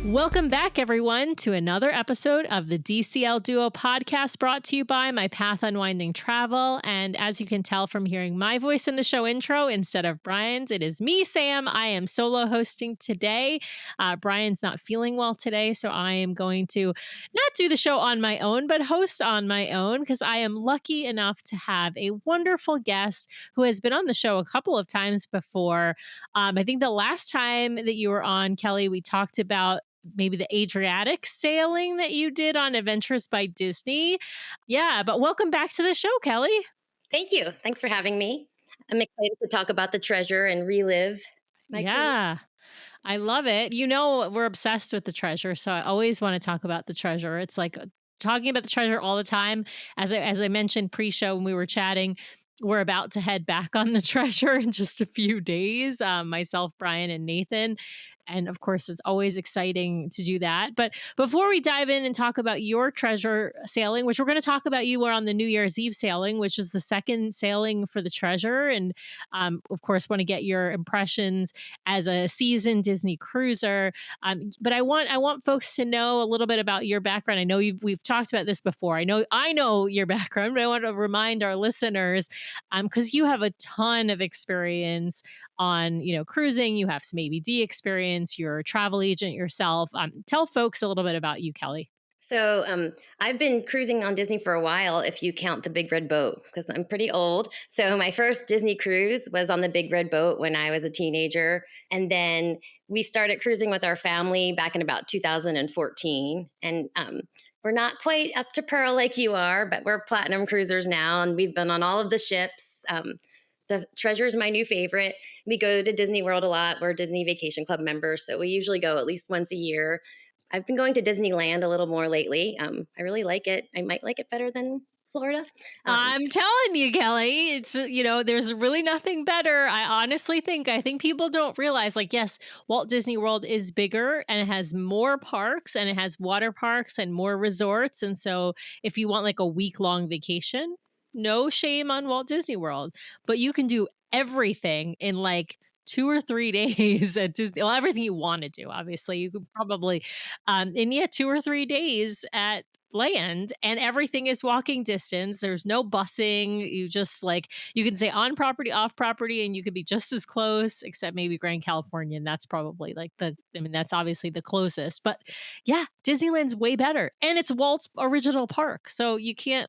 Welcome back, everyone, to another episode of the DCL Duo podcast brought to you by My Path Unwinding Travel. And as you can tell from hearing my voice in the show intro instead of Brian's, it is me, Sam. I am solo hosting today. Brian's not feeling well today, so I am going to not do the show on my own, but host on my own because I am lucky enough to have a wonderful guest who has been on the show a couple of times before. I think the last time that you were on, Kelly, we talked about maybe the Adriatic sailing that you did on Adventures by Disney. Yeah, but welcome back to the show, Kelly. Thank you. Thanks for having me. I'm excited to talk about the treasure and relive my cruise. I love it. You know, we're obsessed with the treasure, so I always want to talk about the treasure. It's like talking about the treasure all the time. As I mentioned pre-show when we were chatting, we're about to head back on the treasure in just a few days, myself, Brian, and Nathan. And of course, it's always exciting to do that. But before we dive in and talk about your treasure sailing, which we're going to talk about, you were on the New Year's Eve sailing, which is the second sailing for the treasure. And of course, want to get your impressions as a seasoned Disney cruiser. But I want folks to know a little bit about your background. I know we've talked about this before. I know your background, but I want to remind our listeners because you have a ton of experience on, cruising. You have some ABD experience. You're a travel agent yourself. Tell folks a little bit about you, Kelly. So I've been cruising on Disney for a while, if you count the Big Red Boat, because I'm pretty old. So my first Disney cruise was on the Big Red Boat when I was a teenager. And then we started cruising with our family back in about 2014. And we're not quite up to Pearl like you are, but we're platinum cruisers now. And we've been on all of the ships. The treasure is my new favorite. We go to Disney World a lot. We're Disney Vacation Club members, so we usually go at least once a year. I've been going to Disneyland a little more lately. I really like it. I might like it better than Florida. I'm telling you, Kelly, it's, there's really nothing better. I think people don't realize, yes, Walt Disney World is bigger and it has more parks and it has water parks and more resorts. And so if you want a week-long vacation, no shame on Walt Disney World, but you can do everything in 2 or 3 days at Disney. Well, everything you want to do, obviously. You could probably, 2 or 3 days at land, and everything is walking distance. There's no busing. You just you can say on property, off property, and you could be just as close, except maybe Grand California. And that's probably that's obviously the closest. But yeah, Disneyland's way better. And it's Walt's original park. So you can't,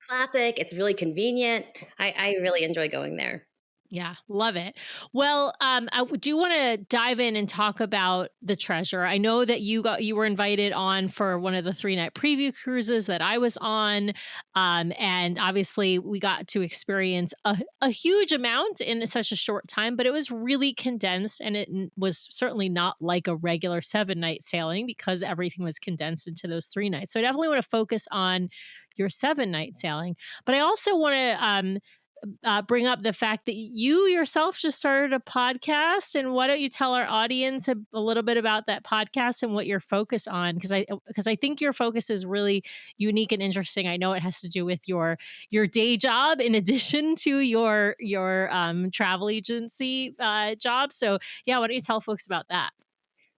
Classic. It's really convenient. I really enjoy going there. Yeah, love it. Well, I do want to dive in and talk about the treasure. I know that you were invited on for one of the 3-night preview cruises that I was on, and obviously we got to experience a huge amount in such a short time. But it was really condensed, and it was certainly not like a regular 7-night sailing because everything was condensed into those 3 nights. So I definitely want to focus on your 7-night sailing, but I also want to bring up the fact that you yourself just started a podcast. And why don't you tell our audience a little bit about that podcast and what you're focused on? Because I think your focus is really unique and interesting. I know it has to do with your day job in addition to your travel agency job. So yeah, why don't you tell folks about that?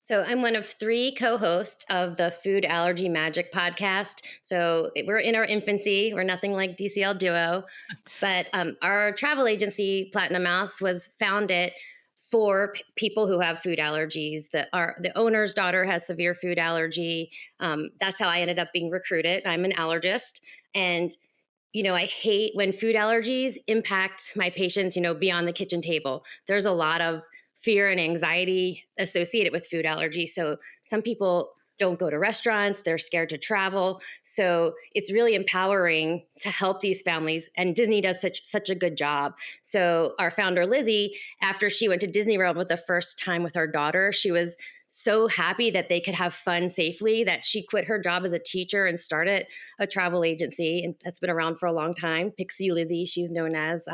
So I'm one of 3 co-hosts of the Food Allergy Magic podcast. So we're in our infancy. We're nothing like DCL Duo. But our travel agency, Platinum Mouse, was founded for people who have food allergies. The owner's daughter has severe food allergy. That's how I ended up being recruited. I'm an allergist. And I hate when food allergies impact my patients, beyond the kitchen table. There's a lot of fear and anxiety associated with food allergy. So some people don't go to restaurants. They're scared to travel. So it's really empowering to help these families. And Disney does such a good job. So our founder, Lizzie, after she went to Disney World for the first time with her daughter, she was so happy that they could have fun safely that she quit her job as a teacher and started a travel agency. And that's been around for a long time. Pixie Lizzie, she's known as.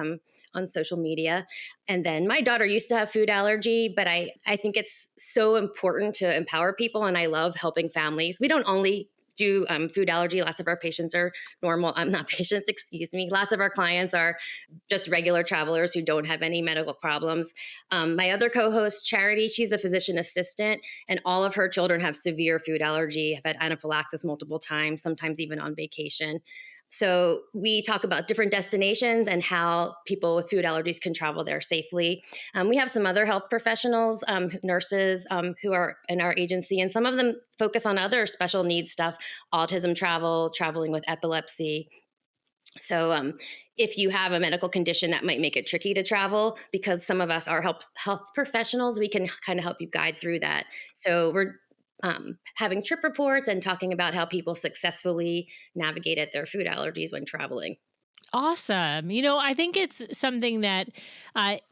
on social media. And then my daughter used to have food allergy, but I think it's so important to empower people. And I love helping families. We don't only do food allergy. Lots of our patients are normal. I'm not patients, excuse me. Lots of our clients are just regular travelers who don't have any medical problems. My other co host, Charity, she's a physician assistant, and all of her children have severe food allergy, have had anaphylaxis multiple times, sometimes even on vacation. So we talk about different destinations and how people with food allergies can travel there safely. We have some other health professionals, nurses who are in our agency, and some of them focus on other special needs stuff, autism travel, traveling with epilepsy. So, if you have a medical condition that might make it tricky to travel, because some of us are health professionals, we can kind of help you guide through that. So, we're having trip reports and talking about how people successfully navigated their food allergies when traveling. Awesome. I think it's something that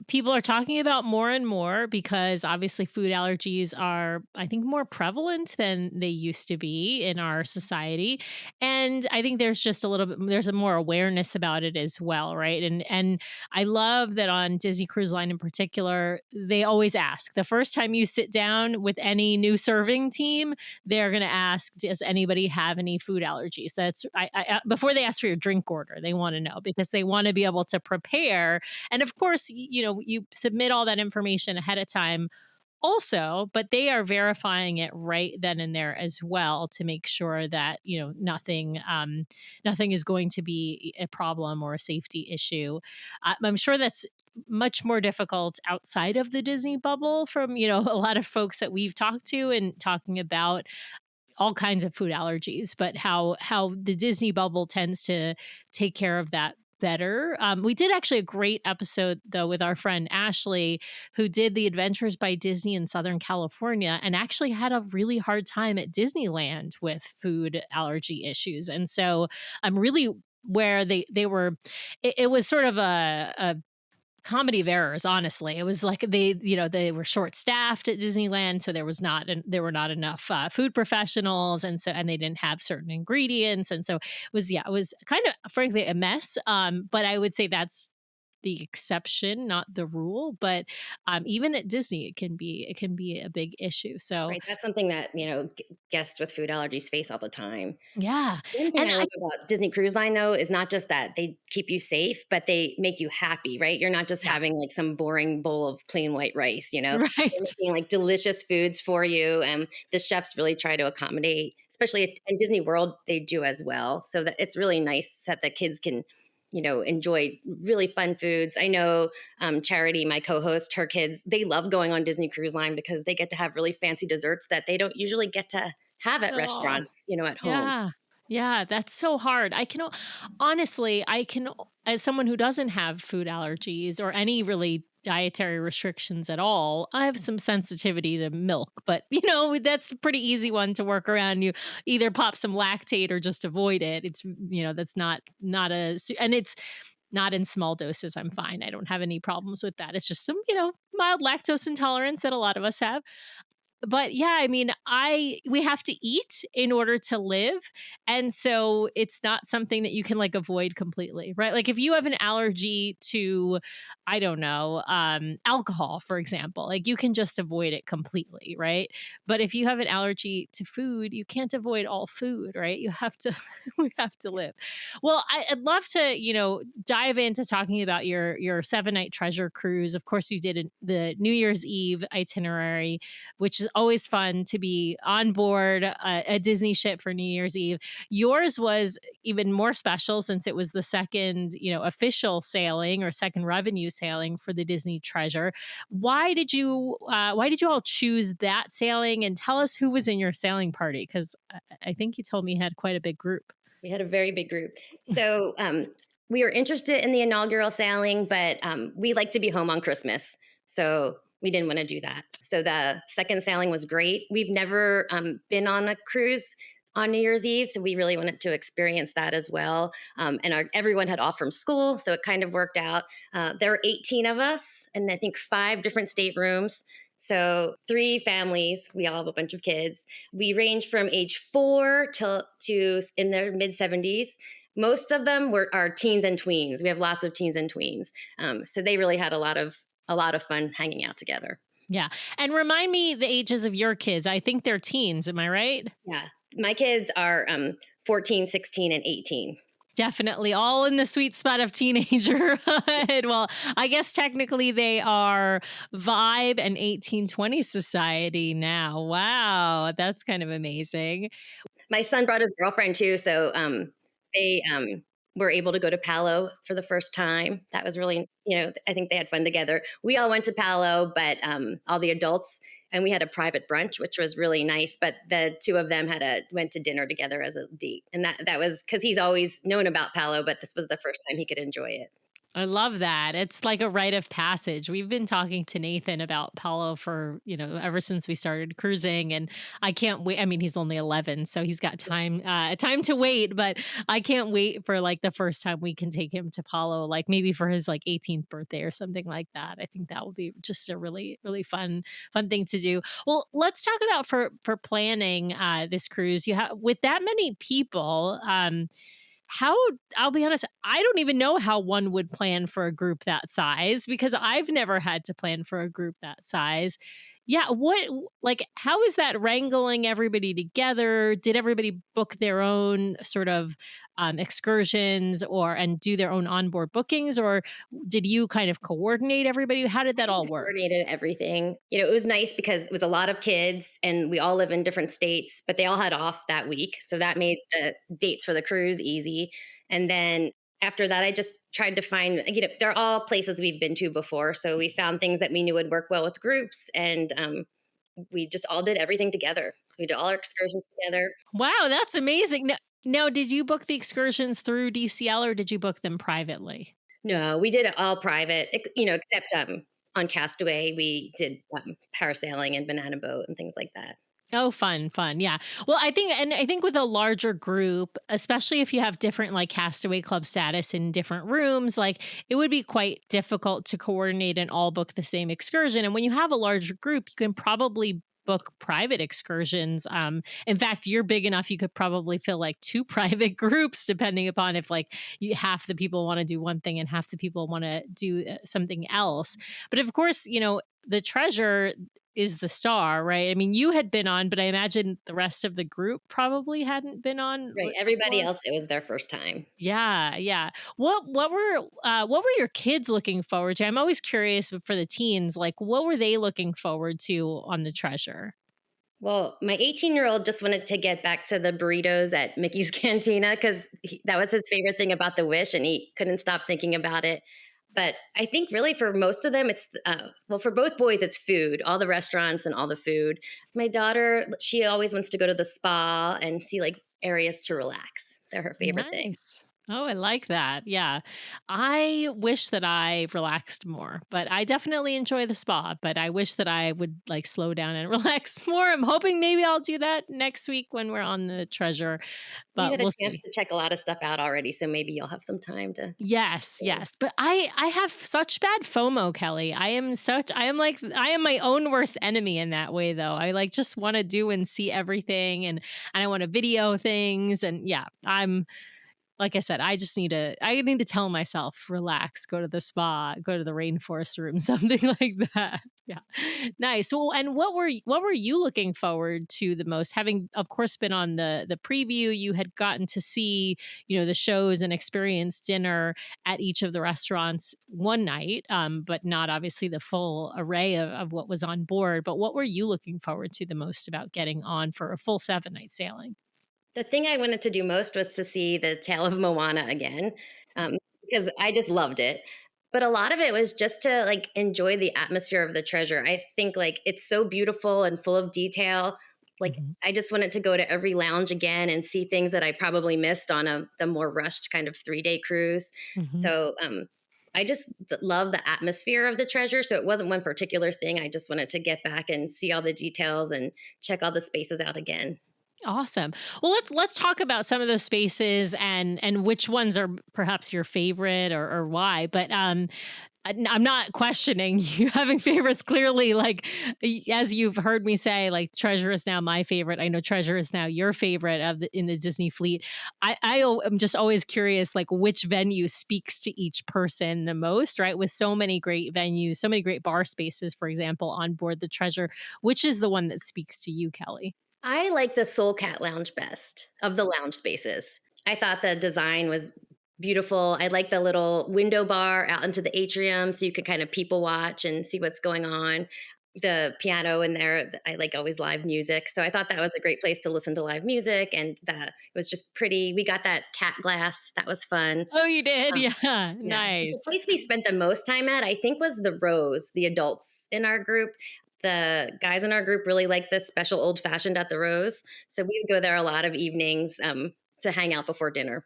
people are talking about more and more because obviously food allergies are, I think, more prevalent than they used to be in our society. And I think there's just a little bit, there's a more awareness about it as well, right? And I love that on Disney Cruise Line in particular, they always ask the first time you sit down with any new serving team, they're going to ask, does anybody have any food allergies? That's before they ask for your drink order, they want to know because they want to be able to prepare. And of course, you submit all that information ahead of time also, but they are verifying it right then and there as well to make sure that nothing is going to be a problem or a safety issue. I'm sure that's much more difficult outside of the Disney bubble from a lot of folks that we've talked to and talking about all kinds of food allergies, but how the Disney bubble tends to take care of that better. We did actually a great episode though with our friend Ashley, who did the Adventures by Disney in Southern California and actually had a really hard time at Disneyland with food allergy issues. And so I'm really where they were it was sort of a comedy of errors, honestly. It was like they were short staffed at Disneyland, so there were not enough food professionals, and they didn't have certain ingredients, and so it was kind of frankly a mess. But I would say that's the exception, not the rule. But even at Disney, it can be a big issue. So Right, that's something that guests with food allergies face all the time. yeah, One thing and I love about Disney Cruise Line, though, is not just that they keep you safe, but they make you happy, right? You're not just yeah, having like some boring bowl of plain white rice, They're right. making like delicious foods for you. And the chefs really try to accommodate, especially in Disney World, they do as well. So that it's really nice that the kids can, enjoy really fun foods. I know Charity, my co host, her kids, they love going on Disney Cruise Line because they get to have really fancy desserts that they don't usually get to have at Oh. restaurants, at home. Yeah. Yeah, that's so hard. Honestly, as someone who doesn't have food allergies or any really dietary restrictions at all, I have some sensitivity to milk, but that's a pretty easy one to work around. You either pop some lactate or just avoid it. That's not and it's not in small doses. I'm fine. I don't have any problems with that. It's just some, mild lactose intolerance that a lot of us have. But yeah, I mean, I we have to eat in order to live, and so it's not something that you can like avoid completely, right? Like if you have an allergy to, I don't know, alcohol, for example, like you can just avoid it completely, right? But if you have an allergy to food, you can't avoid all food, right? You have to, we have to live. Well, I'd love to, dive into talking about your 7 night treasure cruise. Of course, you did the New Year's Eve itinerary, which is always fun to be on board a Disney ship for New Year's Eve. Yours was even more special since it was the second, official sailing or second revenue sailing for the Disney Treasure. Why did you all choose that sailing? And tell us who was in your sailing party because I think you told me you had quite a big group. We had a very big group. So we were interested in the inaugural sailing, but we like to be home on Christmas. So we didn't want to do that. So the second sailing was great. We've never been on a cruise on New Year's Eve. So we really wanted to experience that as well. And everyone had off from school. So it kind of worked out. There were 18 of us, and I think 5 different staterooms. So 3 families, we all have a bunch of kids. We range from age 4 to in their mid 70s. Most of them are teens and tweens. We have lots of teens and tweens, so they really had a lot of fun hanging out together. Yeah. And remind me the ages of your kids. I think they're teens. Am I right? Yeah, my kids are 14, 16, and 18. Definitely all in the sweet spot of teenagerhood. Well, I guess technically they are Vibe and 1820 society now. Wow, that's kind of amazing. My son brought his girlfriend too, so they were able to go to Palo for the first time. That was really, I think they had fun together. We all went to Palo, but all the adults, and we had a private brunch, which was really nice. But the two of them went to dinner together as a date, and that was because he's always known about Palo, but this was the first time he could enjoy it. I love that. It's like a rite of passage. We've been talking to Nathan about Palo for, ever since we started cruising, and I can't wait. I mean, he's only 11, so he's got time to wait, but I can't wait for like the first time we can take him to Palo, like maybe for his like 18th birthday or something like that. I think that will be just a really really fun thing to do. Well, let's talk about for planning this cruise. You have with that many people, how I'll be honest, I don't even know how one would plan for a group that size because I've never had to plan for a group that size. Yeah, like how is that wrangling everybody together? Did everybody book their own sort of excursions or and do their own onboard bookings, or did you kind of coordinate everybody? How did that all work? Coordinated everything. It was nice because it was a lot of kids and we all live in different states, but they all had off that week. So that made the dates for the cruise easy. And then after that, I just tried to find, they're all places we've been to before. So we found things that we knew would work well with groups. And we just all did everything together. We did all our excursions together. Wow, that's amazing. Now, did you book the excursions through DCL or did you book them privately? No, we did it all private, except on Castaway, we did parasailing and banana boat and things like that. Oh, fun, fun. Yeah. Well, I think with a larger group, especially if you have different like Castaway Club status in different rooms, like it would be quite difficult to coordinate and all book the same excursion. And when you have a larger group, you can probably book private excursions. In fact, you're big enough, you could probably fill like two private groups, depending upon if like half the people want to do one thing and half the people want to do something else. But of course, the treasure is the star, right? I mean, you had been on, but I imagine the rest of the group probably hadn't been on Right, everybody before. else, it was their first time. Yeah, yeah. What were your kids looking forward to? I'm always curious for the teens, like what were they looking forward to on the treasure? Well, my 18-year-old just wanted to get back to the burritos at Mickey's Cantina because that was his favorite thing about the Wish, and he couldn't stop thinking about it. But I think really for most of them, well, for both boys, it's food, all the restaurants and all the food. My daughter, she always wants to go to the spa and see like areas to relax. They're her favorite things. Nice. Oh, I like that. Yeah. I wish that I relaxed more, but I definitely enjoy the spa, but I wish that I would like slow down and relax more. I'm hoping maybe I'll do that next week when we're on the treasure, You but had a we'll chance see. to check a lot of stuff out already, so maybe you'll have some time to. Yes, yes. But I have such bad FOMO, Kelly. I am my own worst enemy in that way though. I like just want to do and see everything and I want to video things and yeah, I'm like I said, I need to tell myself, relax, go to the spa, go to the rainforest room, something like that. Yeah. Nice. Well, and what were you looking forward to the most? Having of course been on the preview, you had gotten to see, the shows and experience dinner at each of the restaurants one night, but not obviously the full array of what was on board. But what were you looking forward to the most about getting on for a full 7 night sailing? The thing I wanted to do most was to see the tale of Moana again, um, because I just loved it. But a lot of it was just to like enjoy the atmosphere of the treasure. I think like it's so beautiful and full of detail. Like Mhm. I just wanted to go to every lounge again and see things that I probably missed on the more rushed kind of 3-day cruise. Mhm. So I just love the atmosphere of the treasure. So it wasn't one particular thing. I just wanted to get back and see all the details and check all the spaces out again. Awesome. Well, let's talk about some of those spaces and which ones are perhaps your favorite or why. But I'm not questioning you having favorites. Clearly, like as you've heard me say, like Treasure is now my favorite. I know Treasure is now your favorite of in the Disney fleet. I'm just always curious, like which venue speaks to each person the most, right? With so many great venues, so many great bar spaces, for example, on board the Treasure, which is the one that speaks to you, Kelly? I like the Soul Cat Lounge best of the lounge spaces. I thought the design was beautiful. I like the little window bar out into the atrium so you could kind of people watch and see what's going on. The piano in there, I like always live music. So I thought that was a great place to listen to live music, and it was just pretty. We got that cat glass. That was fun. Oh, you did? Um, Yeah. yeah. The Nice. place we spent the most time at, I think, was the Rose, the adults in our group. The guys in our group really like this special old fashioned at the Rose. So we would go there a lot of evenings to hang out before dinner.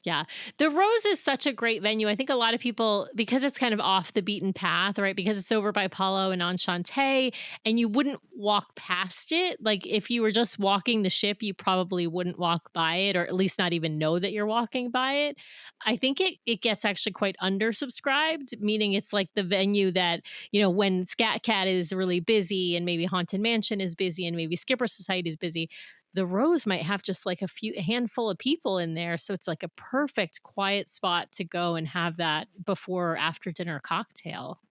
Yeah. The Rose is such a great venue. I think a lot of people, because it's kind of off the beaten path, right? Because it's over by Palo and Enchante, and you wouldn't walk past it. Like if you were just walking the ship, you probably wouldn't walk by it, or at least not even know that you're walking by it. I think it gets actually quite undersubscribed, meaning it's like the venue that, when Scat Cat is really busy and maybe Haunted Mansion is busy and maybe Skipper Society is busy, the Rose might have just like a handful of people in there. So it's like a perfect quiet spot to go and have that before or after dinner cocktail.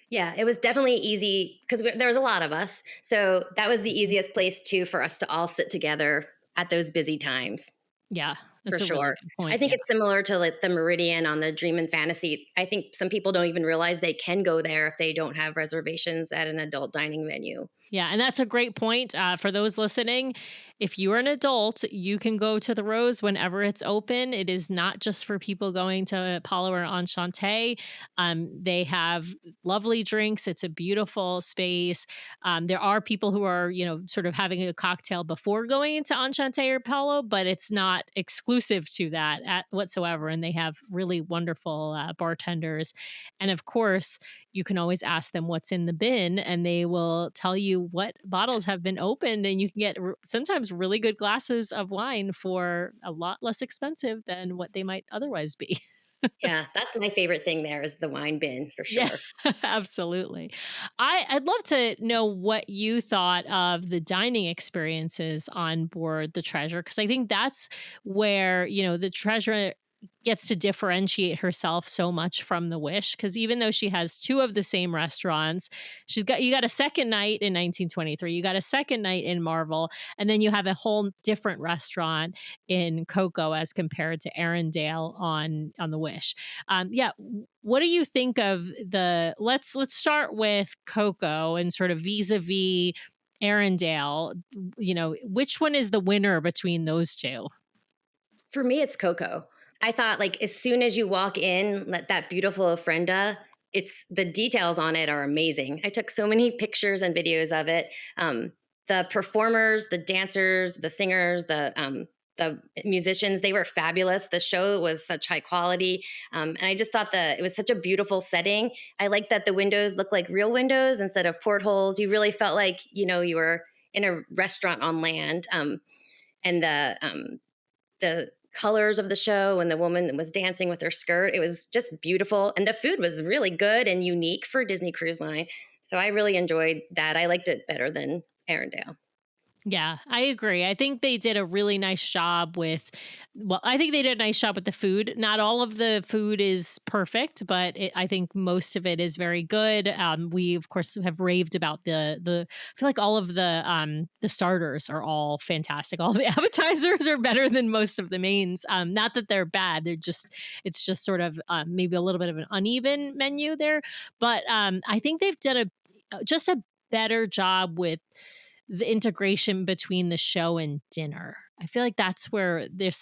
Yeah, it was definitely easy because there was a lot of us. So that was the Mhm. easiest place too for us to all sit together at those busy times. Yeah, For that's a really sure. good I point. think Yeah. it's similar to like the Meridian on the Dream and Fantasy. I think some people don't even realize they can go there if they don't have reservations at an adult dining venue. Yeah, and that's a great point for those listening. If you are an adult, you can go to the Rose whenever it's open. It is not just for people going to Apollo or Enchante. They have lovely drinks. It's a beautiful space. There are people who are, sort of having a cocktail before going into Enchante or Apollo, but it's not exclusive to that whatsoever. And they have really wonderful bartenders. And of course, you can always ask them what's in the bin and they will tell you what bottles have been opened, and you can get sometimes really good glasses of wine for a lot less expensive than what they might otherwise be. Yeah, that's my favorite thing there is the wine bin for Yeah, sure. absolutely. I'd love to know what you thought of the dining experiences on board the Treasure, because I think that's where, the Treasure gets to differentiate herself so much from the Wish, because even though she has two of the same restaurants, you got a second night in 1923, you got a second night in Marvel, and then you have a whole different restaurant in Coco as compared to Arendelle on the Wish. Yeah, what do you think of the let's start with Coco and sort of vis-a-vis Arendelle, which one is the winner between those two? For me, it's Coco. I thought like as soon as you walk in, that beautiful ofrenda, it's the details on it are amazing. I took so many pictures and videos of it. The performers, the dancers, the singers, the musicians, they were fabulous. The show was such high quality. And I just thought that it was such a beautiful setting. I like that the windows look like real windows instead of portholes. You really felt like, you were in a restaurant on land. And the colors of the show when the woman was dancing with her skirt. It was just beautiful. And the food was really good and unique for Disney Cruise Line. So I really enjoyed that. I liked it better than Arendelle. Yeah, I agree. I think they did a really nice job I think they did a nice job with the food. Not all of the food is perfect, but I think most of it is very good. We of course have raved about I feel like all of the starters are all fantastic. All the appetizers are better than most of the mains. Not that they're bad. It's just sort of maybe a little bit of an uneven menu there. But I think they've done just a better job with the integration between the show and dinner. I feel like that's where there's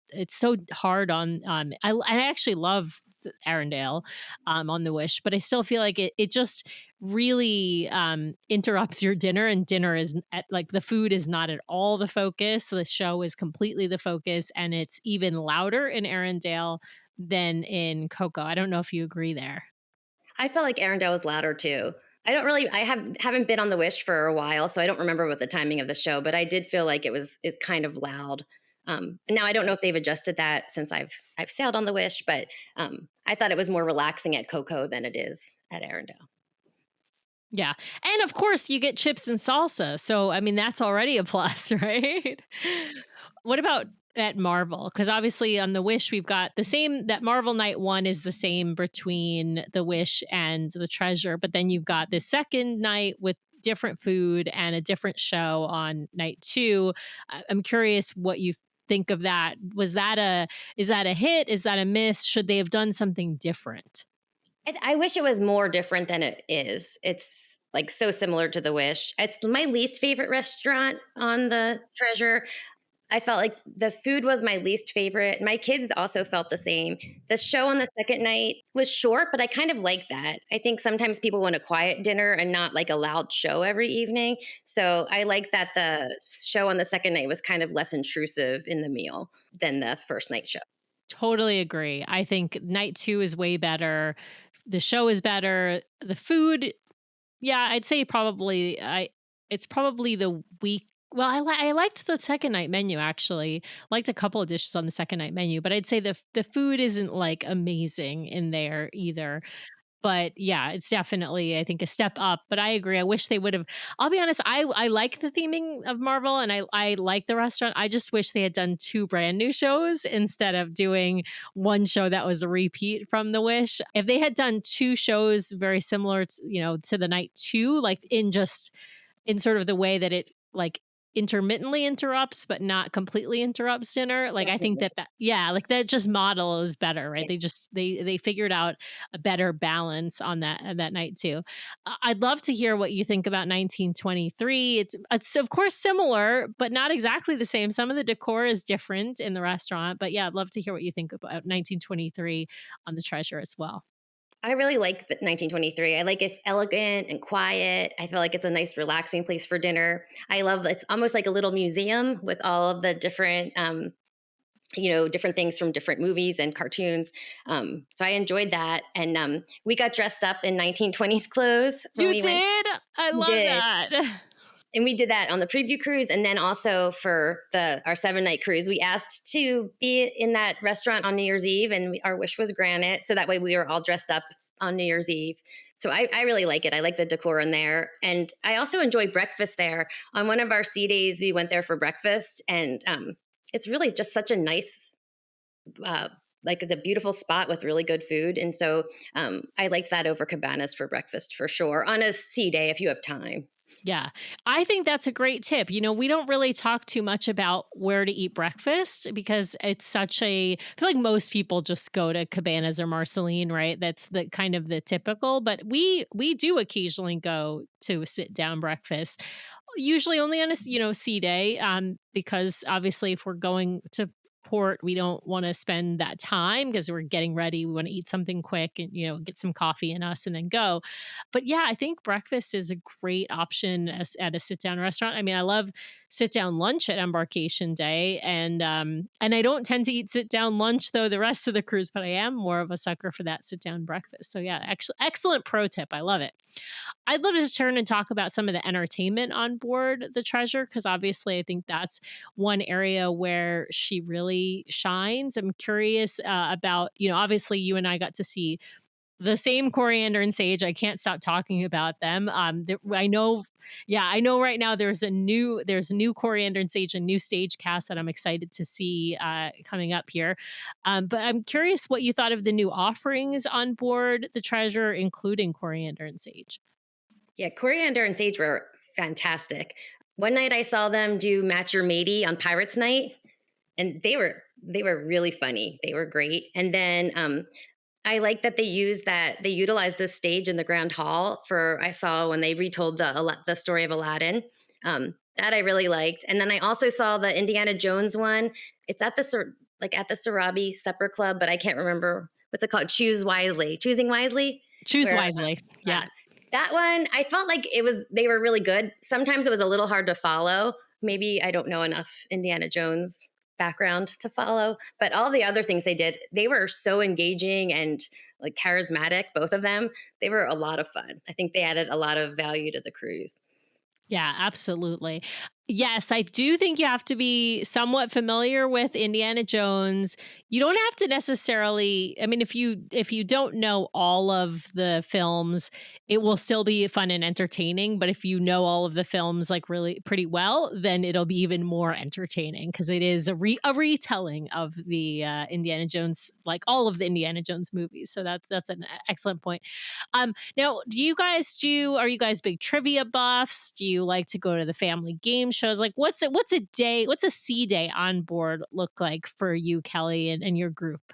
it's so hard on, I actually love Arendelle, on the Wish, but I still feel like it just really, interrupts your dinner, and dinner is like the food is not at all the focus. The show is completely the focus, and it's even louder in Arendelle than in Coco. I don't know if you agree there. I felt like Arendelle was louder too. I haven't been on the Wish for a while, so I don't remember what the timing of the show, but I did feel like it's kind of loud. And now I don't know if they've adjusted that since I've sailed on the Wish, but I thought it was more relaxing at Coco than it is at Arendelle. Yeah. And of course, you get chips and salsa. So, I mean, that's already a plus, right? What about at Marvel? Because obviously on the Wish, we've got the same, that Marvel Night 1 is the same between the Wish and the Treasure. But then you've got this second night with different food and a different show on night 2. I'm curious what you think of that. Is that a hit? Is that a miss? Should they have done something different? I wish it was more different than it is. It's like so similar to the Wish. It's my least favorite restaurant on the Treasure. I felt like the food was my least favorite. My kids also felt the same. The show on the second night was short, but I kind of like that. I think sometimes people want a quiet dinner and not like a loud show every evening. So I like that the show on the second night was kind of less intrusive in the meal than the first night show. Totally agree. I think night 2 is way better. The show is better. The food, yeah, I'd say probably it's probably the week. Well, I liked the second night menu actually. Liked a couple of dishes on the second night menu, but I'd say the food isn't like amazing in there either. But yeah, it's definitely, I think, a step up. But I agree. I wish they would have. I'll be honest. I like the theming of Marvel, and I like the restaurant. I just wish they had done 2 brand new shows instead of doing one show that was a repeat from The Wish. If they had done 2 shows very similar, to, to the night 2, like in sort of the way that it like intermittently interrupts but not completely interrupts dinner, like I think Definitely. that yeah, like that just model is better, right? Yeah. They figured out a better balance on that night too. I'd love to hear what you think about 1923. It's of course similar but not exactly the same. Some of the decor is different in the restaurant, but yeah, I'd love to hear what you think about 1923 on the Treasure as well. I really like the 1923. I like it's elegant and quiet. I feel like it's a nice, relaxing place for dinner. I love it's almost like a little museum with all of the different, different things from different movies and cartoons. So I enjoyed that, and we got dressed up in 1920s clothes when You we went. did? I We love did, that. and we did that on the preview cruise, and then also for the our 7 night cruise, we asked to be in that restaurant on New Year's Eve, and our wish was granted. So that way, we were all dressed up on New Year's Eve. So I really like it. I like the decor in there, and I also enjoy breakfast there. On one of our sea days, we went there for breakfast, and it's really just such a nice. Uh, like it's a beautiful spot with really good food, and so I like that over cabanas for breakfast for sure on a sea day if you have time. Yeah, I think that's a great tip. We don't really talk too much about where to eat breakfast because it's such a. I feel like most people just go to Cabanas or Marceline, right? That's the kind of the typical. But we do occasionally go to a sit down breakfast, usually only on a sea day, because obviously if we're going to port, we don't want to spend that time because we're getting ready. We want to eat something quick and get some coffee in us and then go. But yeah, I think breakfast is a great option at a sit down restaurant. I mean, I love sit down lunch at embarkation day, and I don't tend to eat sit down lunch though the rest of the cruise, but I am more of a sucker for that sit down breakfast. So yeah, actually, excellent pro tip. I love it. I'd love to turn and talk about some of the entertainment on board the Treasure because obviously I think that's one area where she really shines. I'm curious about, obviously you and I got to see the same Coriander and Sage. I can't stop talking about them. I know, yeah, I know. Right now, there's a new Coriander and Sage, a new stage cast that I'm excited to see coming up here. But I'm curious what you thought of the new offerings on board the Treasure, including Coriander and Sage. Yeah, Coriander and Sage were fantastic. One night I saw them do Match Your Matey on Pirates Night, and they were really funny. They were great. And then I like that they utilized this stage in the Grand Hall for I saw when they retold the story of Aladdin. That I really liked. And then I also saw the Indiana Jones one. It's at the like at the Sarabi Supper Club, but I can't remember what's it called. Choosing wisely, Choose where wisely. Yeah. that one, I felt like they were really good. Sometimes it was a little hard to follow. Maybe I don't know enough Indiana Jones background to follow, but all the other things they did, they were so engaging and like charismatic, both of them. They were a lot of fun. I think they added a lot of value to the cruise. Yeah, absolutely. Yes, I do think you have to be somewhat familiar with Indiana Jones. You don't have to necessarily, I mean, if you don't know all of the films, it will still be fun and entertaining, but if you know all of the films like really pretty well, then it'll be even more entertaining because it is a retelling of the Indiana Jones, like all of the Indiana Jones movies. So that's an excellent point. Now, are you guys big trivia buffs? Do you like to go to the family game shows? Like what's a sea day on board look like for you, Kelly, and your group?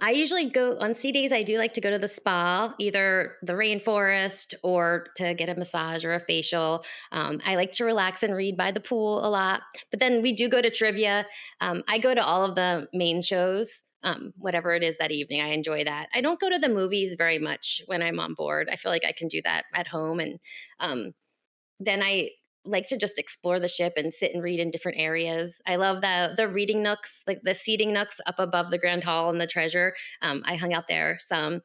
I usually go on sea days. I do like to go to the spa, either the rainforest or to get a massage or a facial. I like to relax and read by the pool a lot. But then we do go to trivia. I go to all of the main shows, whatever it is that evening. I enjoy that. I don't go to the movies very much when I'm on board. I feel like I can do that at home. And um, then I like to just explore the ship and sit and read in different areas. I love the reading nooks, like the seating nooks up above the grand hall and the treasure. I hung out there some.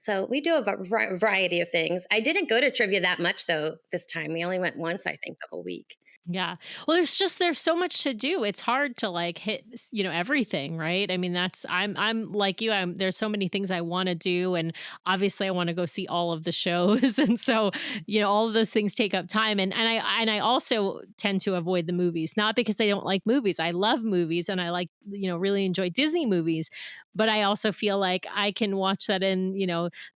So we do a variety of things. I didn't go to trivia that much though this time. We only went once, I think, the whole week. Yeah. Well, there's so much to do. It's hard to like hit, everything, right? I mean, I'm like you. There's so many things I want to do and obviously I want to go see all of the shows and so, all of those things take up time and I also tend to avoid the movies, not because I don't like movies. I love movies and I like, really enjoy Disney movies, but I also feel like I can watch that in,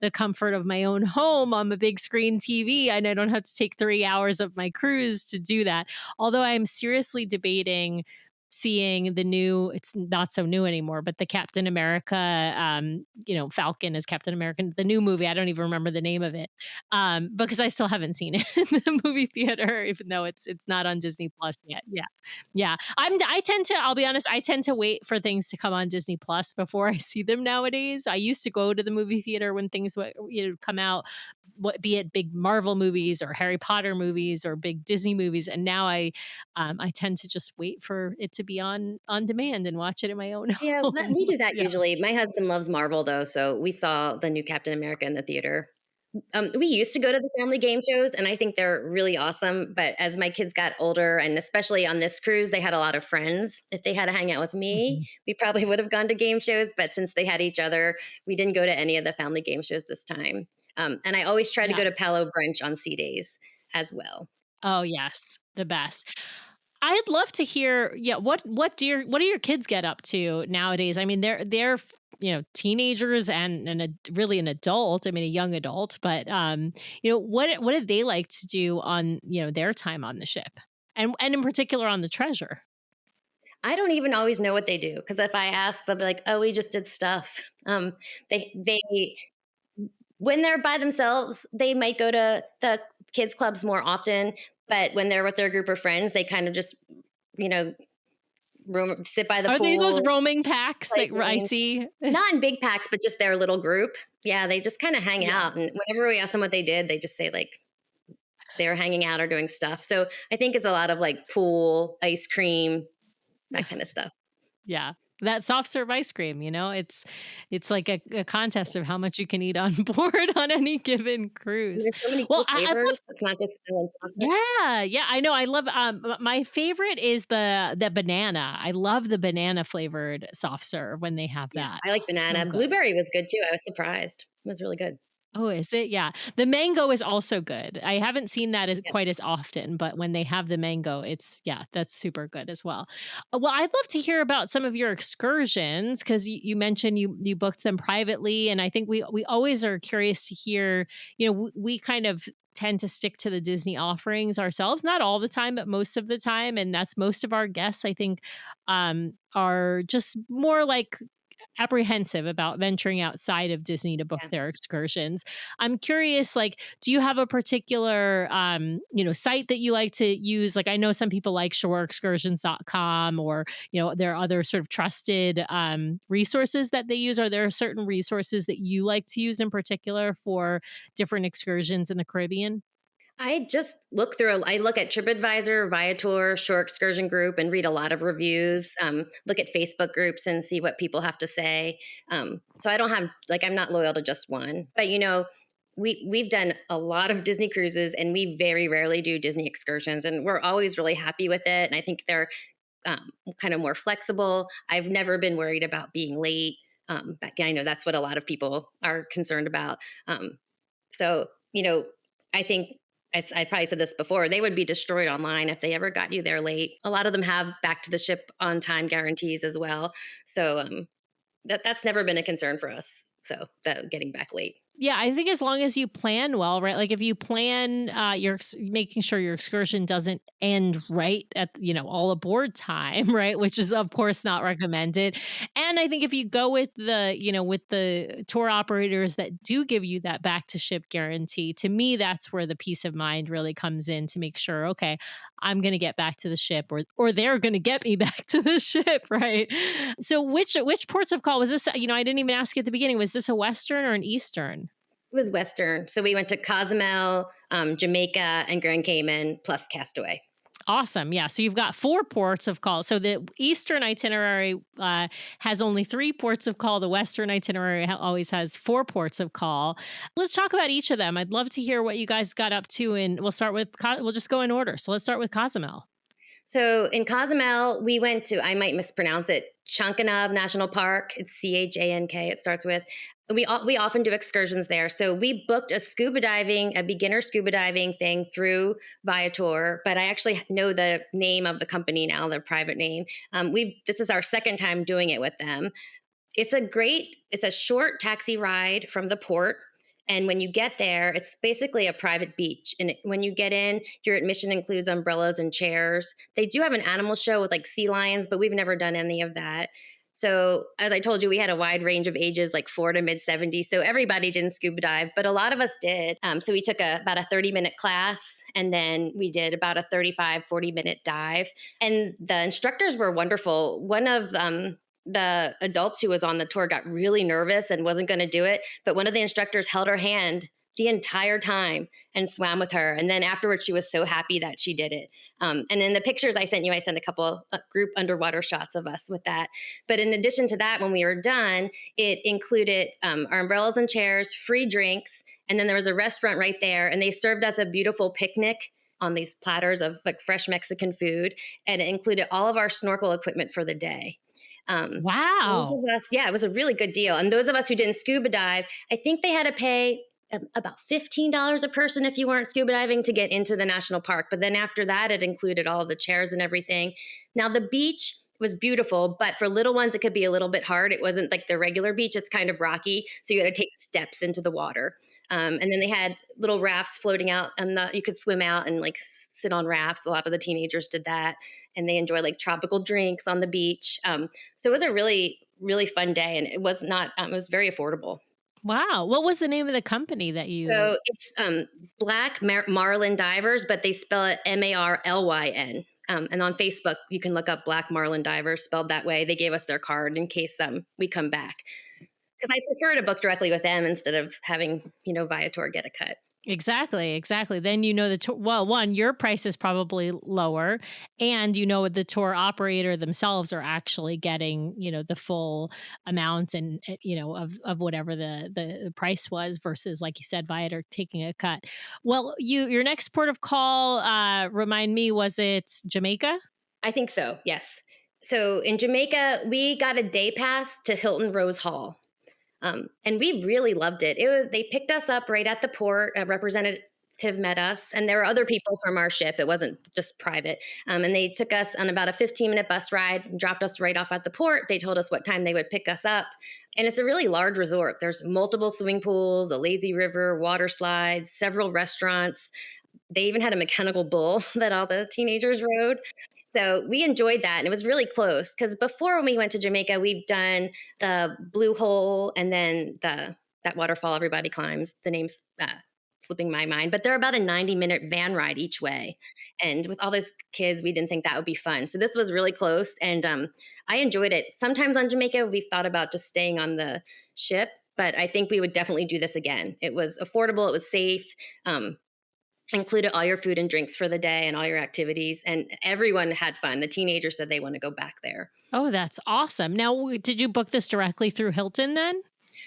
the comfort of my own home on a big screen TV and I don't have to take 3 hours of my cruise to do that. Although I'm seriously debating seeing the new, it's not so new anymore, but the Captain America, Falcon as Captain America, the new movie. I don't even remember the name of it, because I still haven't seen it in the movie theater, even though it's not on Disney Plus yet. Yeah, yeah. I tend to. I'll be honest. I tend to wait for things to come on Disney Plus before I see them nowadays. I used to go to the movie theater when things would come out, be it big Marvel movies or Harry Potter movies or big Disney movies, and now I tend to just wait for it to be on demand and watch it in my own Yeah, home. we do that Yeah. usually. My husband loves Marvel though, so we saw the new Captain America in the theater. We used to go to the family game shows, and I think they're really awesome. But as my kids got older, and especially on this cruise, they had a lot of friends. If they had to hang out with me, Mhm. we probably would have gone to game shows. But since they had each other, we didn't go to any of the family game shows this time. And I always try to Yeah. go to Palo Brunch on sea days as well. Oh, yes, the best. I'd love to hear, yeah, what do your kids get up to nowadays? I mean, they're teenagers and really an adult. I mean, a young adult, but what did they like to do on their time on the ship, and in particular on the Treasure? I don't even always know what they do because if I ask, they'll be like, "Oh, we just did stuff." They when they're by themselves, they might go to the kids clubs more often. But when they're with their group of friends, they kind of just you know sit by the Are they those pool, roaming packs play that I games. see? Not in big packs, but just their little group. Yeah, they just kind of hang Yeah. out. And whenever we ask them what they did, they just say like they were hanging out or doing stuff. So I think it's a lot of like pool, ice cream, that kind of stuff. Yeah. That soft serve ice cream, it's like a contest of how much you can eat on board on any given And cruise. there's so many Well, cool I'd love. flavors. It's not just vanilla and chocolate. Yeah, yeah, I know, I love, my favorite is the banana. I love the banana flavored soft serve when they have Yeah, that. I like Oh, so banana. good. Blueberry was good too. I was surprised. It was really good. Oh, is it? Yeah. The mango is also good. I haven't seen that as Yeah. quite as often, but when they have the mango, yeah, that's super good as well. Well, I'd love to hear about some of your excursions because you mentioned you booked them privately, and I think we always are curious to hear. We kind of tend to stick to the Disney offerings ourselves, not all the time, but most of the time, and that's most of our guests. I think are just more like apprehensive about venturing outside of Disney to book Yeah. their excursions. I'm curious, like, do you have a particular, site that you like to use? Like, I know some people like shoreexcursions.com or, there are other sort of trusted resources that they use. Are there certain resources that you like to use in particular for different excursions in the Caribbean? I just look through, I look at TripAdvisor, Viator, Shore Excursion Group, and read a lot of reviews. Look at Facebook groups and see what people have to say. So I don't have, like, I'm not loyal to just one. But, we've done a lot of Disney cruises, and we very rarely do Disney excursions, and we're always really happy with it. And I think they're kind of more flexible. I've never been worried about being late. But I know that's what a lot of people are concerned about. So, I think I probably said this before, they would be destroyed online if they ever got you there late. A lot of them have back to the ship on time guarantees as well. So that's never been a concern for us. So that getting back late. Yeah, I think as long as you plan well, right? Like if you plan making sure your excursion doesn't end right at, all aboard time, right? Which is of course not recommended. And I think if you go with with the tour operators that do give you that back to ship guarantee, to me that's where the peace of mind really comes in to make sure, okay, I'm going to get back to the ship or they're going to get me back to the ship, right? So which ports of call was this, I didn't even ask you at the beginning, was this a western or an eastern? It was Western. So we went to Cozumel, Jamaica, and Grand Cayman, plus Castaway. Awesome. Yeah. So you've got 4 ports of call. So the Eastern itinerary has only 3 ports of call. The Western itinerary always has 4 ports of call. Let's talk about each of them. I'd love to hear what you guys got up to. And we'll start with, we'll just go in order. So let's start with Cozumel. So in Cozumel, we went to, I might mispronounce it, Chankanab National Park. It's Chank, it starts with. We often do excursions there. So we booked a beginner scuba diving thing through Viator, but I actually know the name of the company now, their private name. This is our second time doing it with them. It's a short taxi ride from the port. And when you get there, it's basically a private beach. And when you get in, your admission includes umbrellas and chairs. They do have an animal show with like sea lions, but we've never done any of that. So, as I told you, we had a wide range of ages, like 4 to mid 70s. So, everybody didn't scuba dive, but a lot of us did. So, we took about a 30-minute class, and then we did about a 35, 40-minute dive. And the instructors were wonderful. One of the adults who was on the tour got really nervous and wasn't going to do it. But one of the instructors held her hand the entire time and swam with her. And then afterwards, she was so happy that she did it. And in the pictures I sent you, I sent a couple group underwater shots of us with that. But in addition to that, when we were done, it included our umbrellas and chairs, free drinks. And then there was a restaurant right there. And they served us a beautiful picnic on these platters of like fresh Mexican food. And it included all of our snorkel equipment for the day. Wow. Yeah, it was a really good deal. And those of us who didn't scuba dive, I think they had to pay about $15 a person if you weren't scuba diving to get into the national park. But then after that, it included all of the chairs and everything. Now, the beach was beautiful, but for little ones, it could be a little bit hard. It wasn't like the regular beach. It's kind of rocky. So you had to take steps into the water. And then they had little rafts floating out and you could swim out and like sit on rafts. A lot of the teenagers did that and they enjoy like tropical drinks on the beach. So it was a really, really fun day and it was not, it was very affordable. Wow. What was the name of the company that you? So it's Black Marlin Divers, but they spell it Marlyn. And on Facebook, you can look up Black Marlin Divers spelled that way. They gave us their card in case we come back. Because I prefer to book directly with them instead of having, Viator get a cut. Exactly. Then the tour. Well, one, your price is probably lower, and the tour operator themselves are actually getting the full amount and of whatever the price was versus, like you said, Viator taking a cut. Well, your next port of call, remind me, was it Jamaica? I think so. Yes. So in Jamaica, we got a day pass to Hilton Rose Hall. And we really loved it. They picked us up right at the port. A representative met us, and there were other people from our ship. It wasn't just private. And they took us on about a 15-minute bus ride and dropped us right off at the port. They told us what time they would pick us up. And it's a really large resort. There's multiple swimming pools, a lazy river, water slides, several restaurants. They even had a mechanical bull that all the teenagers rode. So we enjoyed that. And it was really close because before when we went to Jamaica, we've done the Blue Hole and then that waterfall everybody climbs. The name's slipping my mind, but they're about a 90-minute van ride each way. And with all those kids, we didn't think that would be fun. So this was really close. And I enjoyed it. Sometimes on Jamaica, we've thought about just staying on the ship, but I think we would definitely do this again. It was affordable. It was safe. Included all your food and drinks for the day and all your activities. And everyone had fun. The teenagers said they want to go back there. Oh, that's awesome. Now, did you book this directly through Hilton then?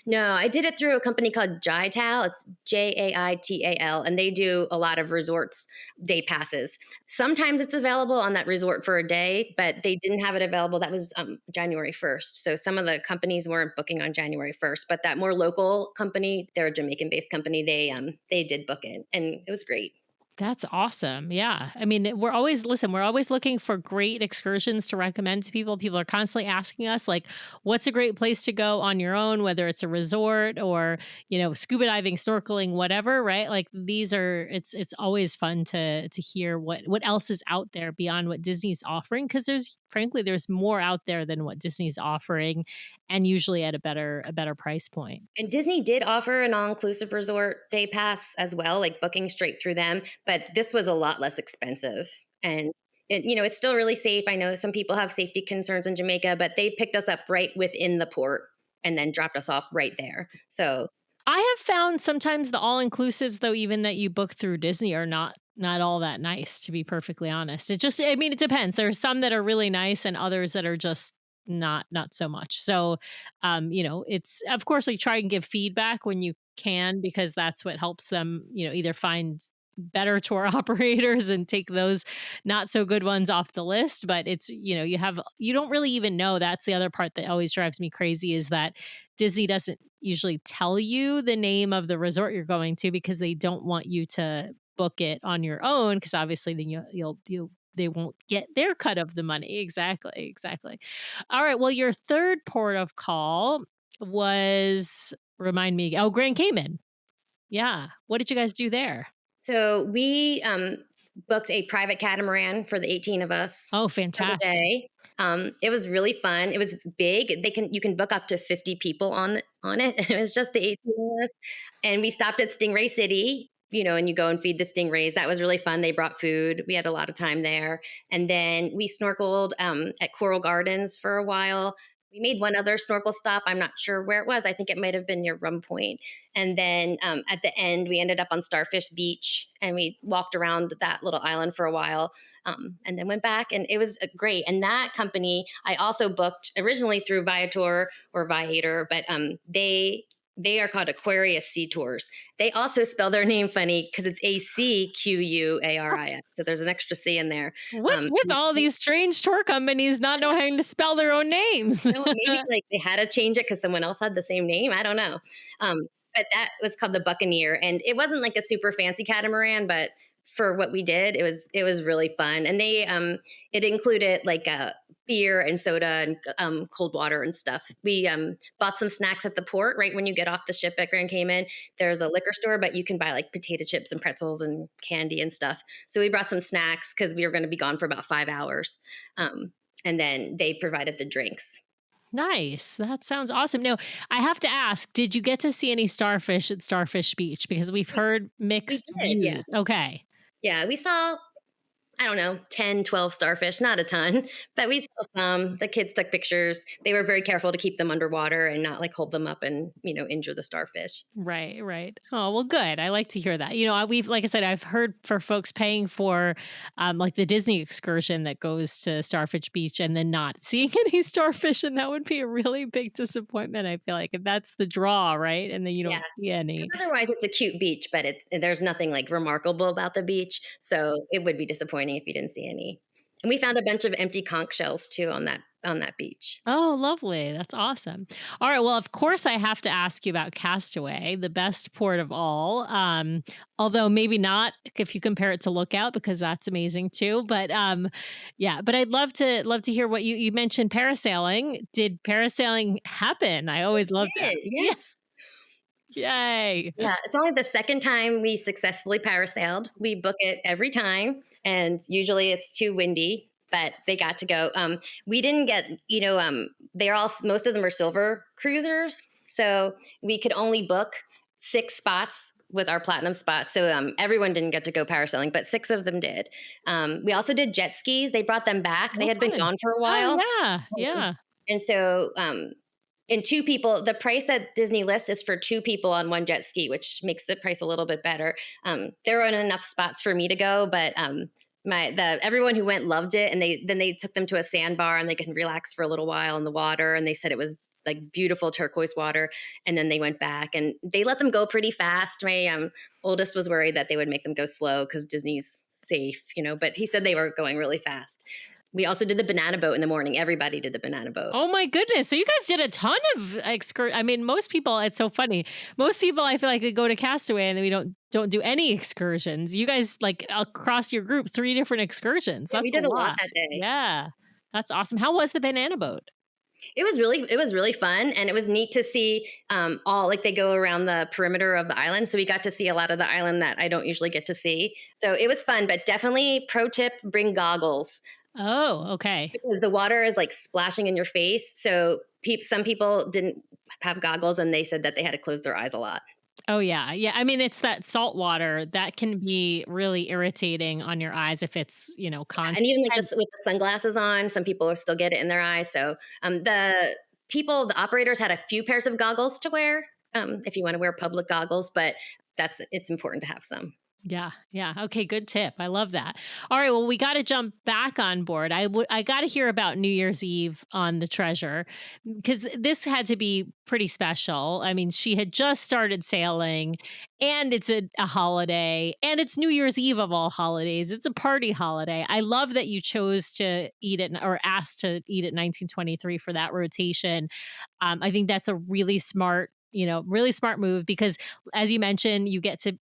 No, I did it through a company called Jaital. It's Jaital, and they do a lot of resorts day passes. Sometimes it's available on that resort for a day, but they didn't have it available. That was January 1st. So some of the companies weren't booking on January 1st, but that more local company, they're a Jamaican-based company. They did book it, and it was great. That's awesome. Yeah. I mean, we're always looking for great excursions to recommend to people. People are constantly asking us, like, what's a great place to go on your own, whether it's a resort or, scuba diving, snorkeling, whatever, right? Like it's always fun to hear what else is out there beyond what Disney's offering. Cause there's more out there than what Disney's offering and usually at a better price point. And Disney did offer an all-inclusive resort day pass as well, like booking straight through them, but this was a lot less expensive. And it's still really safe. I know some people have safety concerns in Jamaica, but they picked us up right within the port and then dropped us off right there. So I have found sometimes the all inclusives though, even that you book through Disney are not all that nice, to be perfectly honest. I mean, it depends. There are some that are really nice and others that are just not so much. So it's of course like try and give feedback when you can because that's what helps them, either find better tour operators and take those not so good ones off the list. But you don't really even know. That's the other part that always drives me crazy is that Disney doesn't usually tell you the name of the resort you're going to because they don't want you to book it on your own because obviously then you'll they won't get their cut of the money. Exactly, exactly. All right. Well, your third port of call was remind me. Oh, Grand Cayman. Yeah. What did you guys do there? So we booked a private catamaran for the 18 of us Oh, for the fantastic. day. It was really fun. It was big. You can book up to 50 people on it. It was just the 18 of us, and we stopped at Stingray City. And you go and feed the stingrays. That was really fun. They brought food. We had a lot of time there, and then we snorkeled at Coral Gardens for a while. We made one other snorkel stop. I'm not sure where it was. I think it might have been near Rum Point. And then at the end, we ended up on Starfish Beach and we walked around that little island for a while and then went back. And it was great. And that company, I also booked originally through Viator or Viator, but they are called Aquarius Sea Tours. They also spell their name funny because it's ACQUARIS. So there's an extra C in there. What's with all these strange tour companies not knowing to spell their own names? No, maybe like they had to change it because someone else had the same name. I don't know. Um, but that was called the Buccaneer, and it wasn't like a super fancy catamaran, but for what we did, it was really fun. And it included like beer and soda and cold water and stuff. We bought some snacks at the port right when you get off the ship at Grand Cayman. There's a liquor store, but you can buy like potato chips and pretzels and candy and stuff. So we brought some snacks because we were going to be gone for about 5 hours. And then they provided the drinks. Nice. That sounds awesome. No, I have to ask, did you get to see any starfish at Starfish Beach? Because we've heard We mixed did, yeah. views. Okay. Yeah, we saw, I don't know, 10, 12 starfish, not a ton, but we saw some. The kids took pictures. They were very careful to keep them underwater and not like hold them up and, injure the starfish. Right, right. Oh, well, good. I like to hear that. Like I said, I've heard for folks paying for like the Disney excursion that goes to Starfish Beach and then not seeing any starfish. And that would be a really big disappointment, I feel like. And that's the draw, right? And then you Yeah. don't see any. 'Cause otherwise, it's a cute beach, but there's nothing like remarkable about the beach. So it would be disappointing if you didn't see any. And we found a bunch of empty conch shells too on that beach. Oh, lovely. That's awesome. All right. Well, of course, I have to ask you about Castaway, the best port of all. Although maybe not if you compare it to Lookout, because that's amazing too. But yeah, but I'd love to hear what you mentioned parasailing. Did parasailing happen? I always love to ask. Did, Yeah. yes. Yay. Yeah, it's only the second time we successfully parasailed. We book it every time, and usually it's too windy, but they got to go. We didn't get, they're all, most of them are silver cruisers. So we could only book 6 spots with our platinum spots. So everyone didn't get to go parasailing, but 6 of them did. We also did jet skis. They brought them back. They Oh, had been fun. gone for a Oh, while. yeah. Yeah. And so and 2 people, the price that Disney lists is for 2 people on one jet ski, which makes the price a little bit better. There weren't enough spots for me to go, but everyone who went loved it, and they took them to a sandbar and they can relax for a little while in the water, and they said it was like beautiful turquoise water. And then they went back and they let them go pretty fast. My oldest was worried that they would make them go slow because Disney's safe, but he said they were going really fast. We also did the banana boat in the morning. Everybody did the banana boat. Oh my goodness. So you guys did a ton of I mean, most people, it's so funny. Most people I feel like they go to Castaway and we don't do any excursions. You guys like across your group 3 different excursions. Yeah, That's we a did a lot lot. that day. Yeah. That's awesome. How was the banana boat? It was really fun, and it was neat to see all like they go around the perimeter of the island, so we got to see a lot of the island that I don't usually get to see. So it was fun, but definitely pro tip: bring goggles Oh, okay. because the water is like splashing in your face. So some people didn't have goggles, and they said that they had to close their eyes a lot. Oh yeah. Yeah. I mean, it's that salt water that can be really irritating on your eyes if it's, And constant. even like this with the sunglasses on, some people will still get it in their eyes. So the operators had a few pairs of goggles to wear if you want to wear public goggles, but it's important to have some. Yeah, yeah. Okay, good tip. I love that. All right, well, we got to jump back on board. I got to hear about New Year's Eve on the Treasure because this had to be pretty special. I mean, she had just started sailing and it's a holiday and it's New Year's Eve of all holidays. It's a party holiday. I love that you chose to eat it or asked to eat at 1923 for that rotation. I think that's a really smart move because as you mentioned, you get to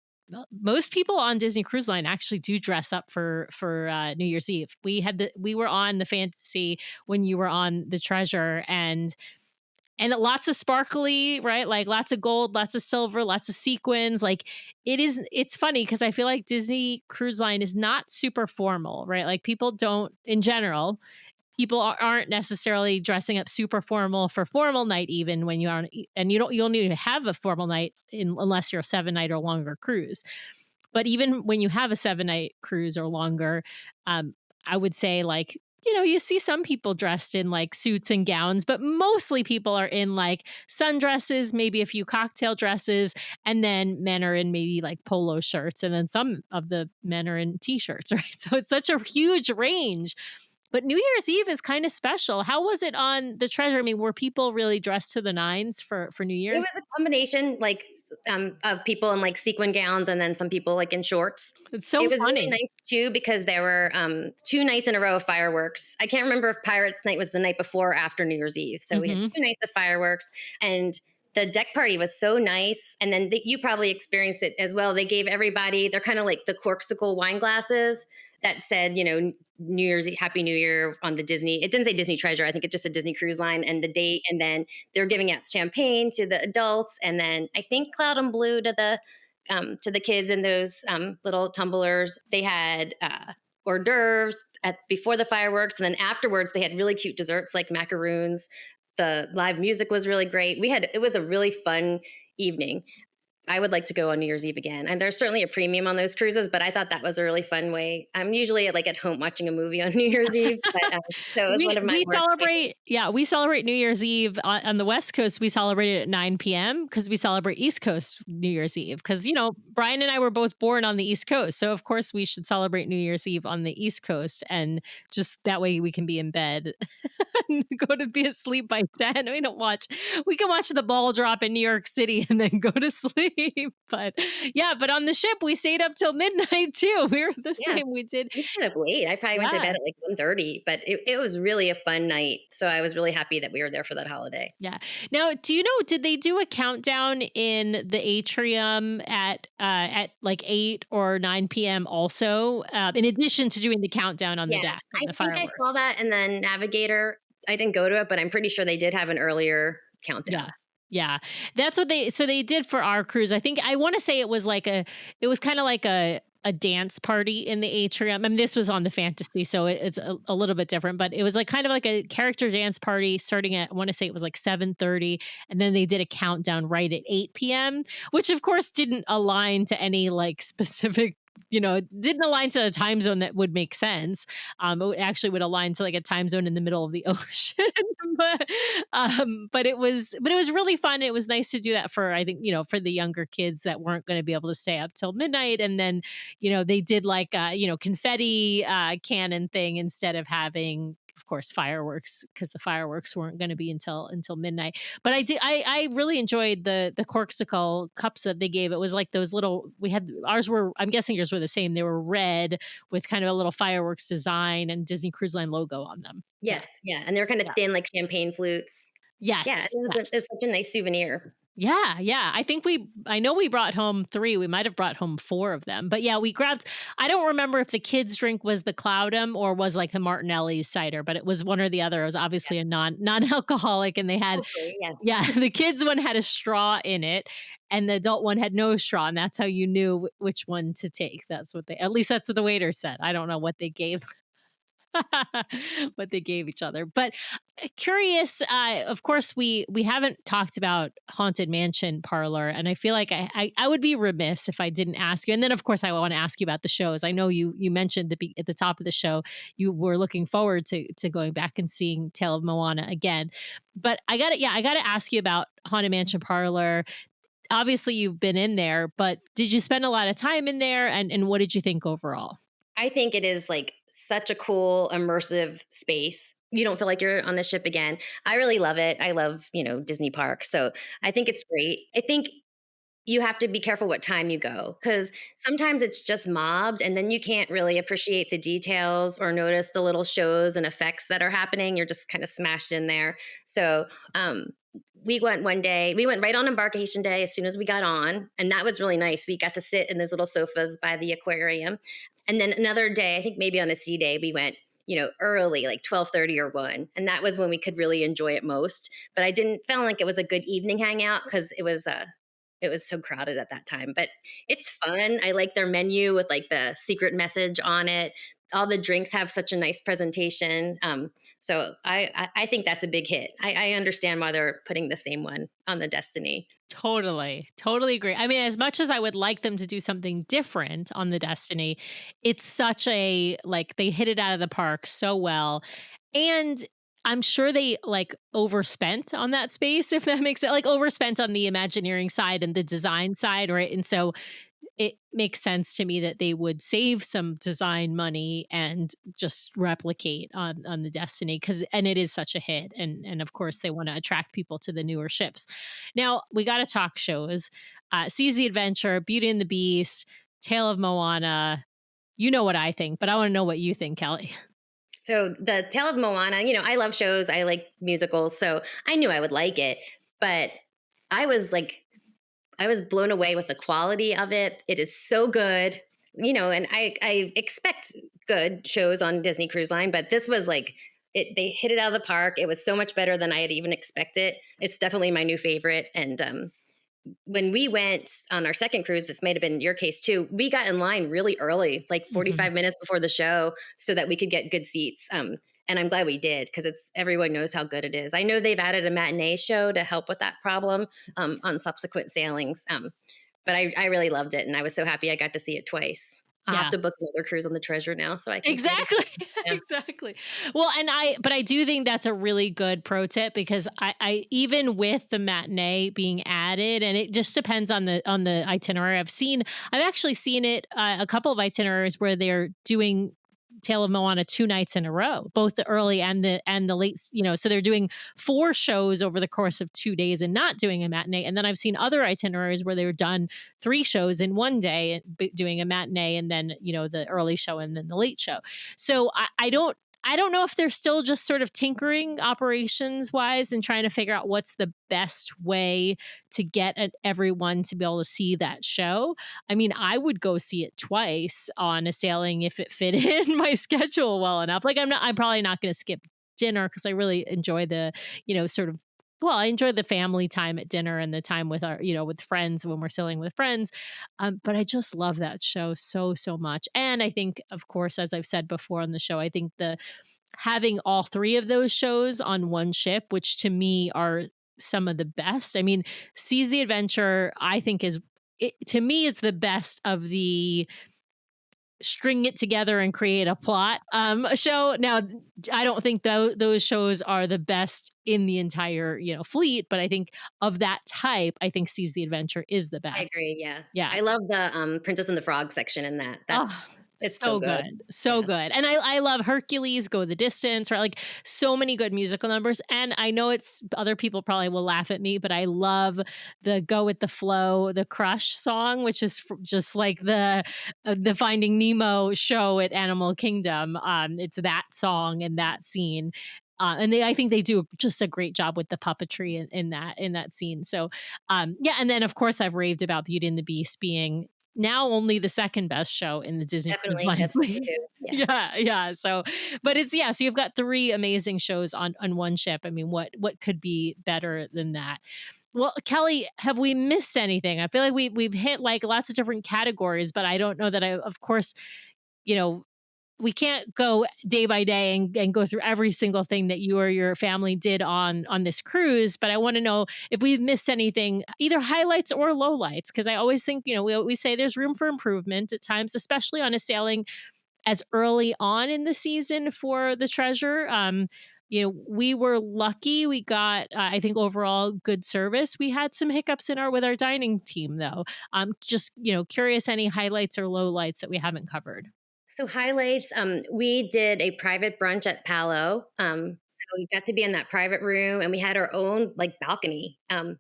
most people on Disney Cruise Line actually do dress up for New Year's Eve. We were on the Fantasy when you were on the Treasure, and lots of sparkly, right? Like lots of gold, lots of silver, lots of sequins. Like it's funny because I feel like Disney Cruise Line is not super formal, right? Like people don't in general people aren't necessarily dressing up super formal for formal night even when you are and you'll need to have a formal night unless you're a 7 night or longer cruise, but even when you have a 7 night cruise or longer, um, I would say like you see some people dressed in like suits and gowns, but mostly people are in like sundresses, maybe a few cocktail dresses, and then men are in maybe like polo shirts, and then some of the men are in t-shirts, right? So it's such a huge range. But New Year's Eve is kind of special. How was it on the Treasure? I mean, were people really dressed to the nines for New It Year's? was a combination, like of people in like sequin gowns, and then some people like in shorts. It's so It was really funny. nice too because there were 2 nights in a row of fireworks. I can't remember if Pirates Night was the night before or after New Year's Eve. So we had Hmm. 2 nights of fireworks, and the deck party was so nice. And then you probably experienced it as well. They gave everybody, they're kind of like the Corksicle wine glasses that said, New Year's Eve, Happy New Year on the Disney. It didn't say Disney Treasure. I think it just said Disney Cruise Line and the date. And then they're giving out champagne to the adults, and then I think Cloud and Blue to the kids in those little tumblers. They had hors d'oeuvres before the fireworks, and then afterwards they had really cute desserts like macaroons. The live music was really great. It was a really fun evening. I would like to go on New Year's Eve again. And there's certainly a premium on those cruises, but I thought that was a really fun way. I'm usually like at home watching a movie on New Year's Eve, but so it was one of my We more exciting. celebrate, yeah, we celebrate New Year's Eve on the West Coast. We celebrate it at 9 p.m. because we celebrate East Coast New Year's Eve. Because Brian and I were both born on the East Coast, so of course we should celebrate New Year's Eve on the East Coast, and just that way we can be in bed and go to be asleep by 10. We can watch the ball drop in New York City and then go to sleep. But yeah, but on the ship we stayed up till midnight too. We were the Yeah, same. We did. we stayed up late. I probably went to bed Yeah. at like 1:30, but it was really a fun night. So I was really happy that we were there for that holiday. Yeah. Now, do you know, did they do a countdown in the atrium at like 8 or 9 p.m. also? In addition to doing the countdown on the Yeah, deck and I the think I saw fireworks. that in the Navigator. I didn't go to it, but I'm pretty sure they did have an earlier Yeah. countdown. Yeah. That's what they did for our cruise. I think I want to say it was kind of like a dance party in the atrium. I mean, this was on the Fantasy, so it's a little bit different, but it was like kind of like a character dance party starting at, I want to say it was like 7:30, and then they did a countdown right at 8 p.m., which of course didn't align to any like specific, didn't align to a time zone that would make sense. Actually would align to like a time zone in the middle of the ocean. But it was really fun. It was nice to do that for, I think, for the younger kids that weren't going to be able to stay up till midnight. And then, they did like confetti cannon thing instead of having of course, fireworks, because the fireworks weren't going to be until midnight. But I really enjoyed the Corksicle cups that they gave. It was like those little, we had ours were, I'm guessing yours were the same. They were red with kind of a little fireworks design and Disney Cruise Line logo on them. Yeah. Yes, yeah, and they're kinda Yeah. thin like champagne flutes. Yeah, Yes. Yes. it's such a nice souvenir. Yeah, yeah. I know we brought home 3, we might have brought home 4 of them, but yeah, we grabbed, I don't remember if the kids' drink was the Cloudum or was like the Martinelli's cider, but it was one or the other. It was Yeah, obviously a non-alcoholic, and they had, hopefully, yes. yeah, the kids' one had a straw in it, and the adult one had no straw, and that's how you knew which one to take. That's what they, at least that's what the waiter said. I don't know what they gave what they gave each other. But curious, of course, we haven't talked about Haunted Mansion Parlor, and I feel like I would be remiss if I didn't ask you. And then, of course, I want to ask you about the shows. I know you mentioned at the top of the show you were looking forward to going back and seeing Tale of Moana again. But I got to ask you about Haunted Mansion Parlor. Obviously, you've been in there, but did you spend a lot of time in there, and what did you think overall? I think it is like such a cool, immersive space. You don't feel like you're on the ship again. I really love it. I love, Disney parks. So I think it's great. I think you have to be careful what time you go because sometimes it's just mobbed and then you can't really appreciate the details or notice the little shows and effects that are happening. You're just kind of smashed in there. So, we went one day, we went right on embarkation day as soon as we got on. And that was really nice. We got to sit in those little sofas by the aquarium. And then another day, I think maybe on a sea day, we went, early, like 12:30 or 1. And that was when we could really enjoy it most. But I didn't feel like it was a good evening hangout because it was so crowded at that time. But it's fun. I like their menu with like the secret message on it. All the drinks have such a nice presentation. So I think that's a big hit. I understand why they're putting the same one on the Destiny. Totally. Totally agree. I mean, as much as I would like them to do something different on the Destiny, it's such a, like, they hit it out of the park so well. And I'm sure they like overspent on that space, if that makes it, like, overspent on the Imagineering side and the design side, right? And so it makes sense to me that they would save some design money and just replicate on the Destiny, because and it is such a hit, and of course they want to attract people to the newer ships. Now we got to talk shows. Seas the Adventure, Beauty and the Beast, Tale of Moana. You know what I think, but I want to know what you think, Kelly. So the Tale of Moana, I love shows. I like musicals, so I knew I would like it. But I was like, I was blown away with the quality of it. It is so good, and I expect good shows on Disney Cruise Line, but this was like it. They hit it out of the park. It was so much better than I had even expected. It's definitely my new favorite. And when we went on our second cruise, this might have been your case too. We got in line really early, like Mhm. 45 minutes before the show, so that we could get good seats. And I'm glad we did because it's everyone knows how good it is. I know they've added a matinee show to help with that problem on subsequent sailings, but I really loved it, and I was so happy I got to see it twice. I'll have Yeah. to book another cruise on the Treasure now so I can see it Exactly. again. Exactly. Well, but I do think that's a really good pro tip, because I even with the matinee being added, and it just depends on the itinerary. I've actually seen it, a couple of itineraries where they're doing Tale of Moana 2 nights in a row, both the early and the late, so they're doing 4 shows over the course of 2 days and not doing a matinee. And then I've seen other itineraries where they were done 3 shows in one day, doing a matinee and then, the early show and then the late show. So I don't know if they're still just sort of tinkering operations wise and trying to figure out what's the best way to get everyone to be able to see that show. I mean, I would go see it twice on a sailing if it fit in my schedule well enough. Like, I'm probably not going to skip dinner because I really enjoy the, sort of, well, I enjoy the family time at dinner and the time with our, with friends when we're sailing with friends. But I just love that show so, so much. And I think, of course, as I've said before on the show, I think having all 3 of those shows on one ship, which to me are some of the best. I mean, Seize the Adventure, I think to me, it's the best of the string it together and create a plot show. Now, I don't think those shows are the best in the entire, fleet, but I think of that type, I think Seize the Adventure is the I best. agree, yeah. Yeah. I love the Princess and the Frog section in that. Oh, It's so So good. good. So Yeah. good. And I love Hercules, Go the Distance, right? Like so many good musical numbers. And I know it's other people probably will laugh at me, but I love the Go with the Flow, the Crush song, which is just like the Finding Nemo show at Animal Kingdom. It's that song and that scene. I think they do just a great job with the puppetry in that scene. So, yeah, and then of course I've raved about Beauty and the Beast being now only the second best show in the Disney Cruise Definitely. Line That's true fleet. too. Yeah. Yeah, yeah. So, but so you've got 3 amazing shows on one ship. I mean, what could be better than that? Well, Kelly, have we missed anything? I feel like we've hit like lots of different categories, but I don't know that of course, you know, we can't go day by day and go through every single thing that you or your family did on this cruise, but I want to know if we've missed anything, either highlights or lowlights, because I always think, we say there's room for improvement at times, especially on a sailing as early on in the season for the Treasure. We were lucky. We got, I think, overall good service. We had some hiccups with our dining team, though. Just curious, any highlights or lowlights that we haven't covered? So highlights, we did a private brunch at Palo. So we got to be in that private room and we had our own like balcony. And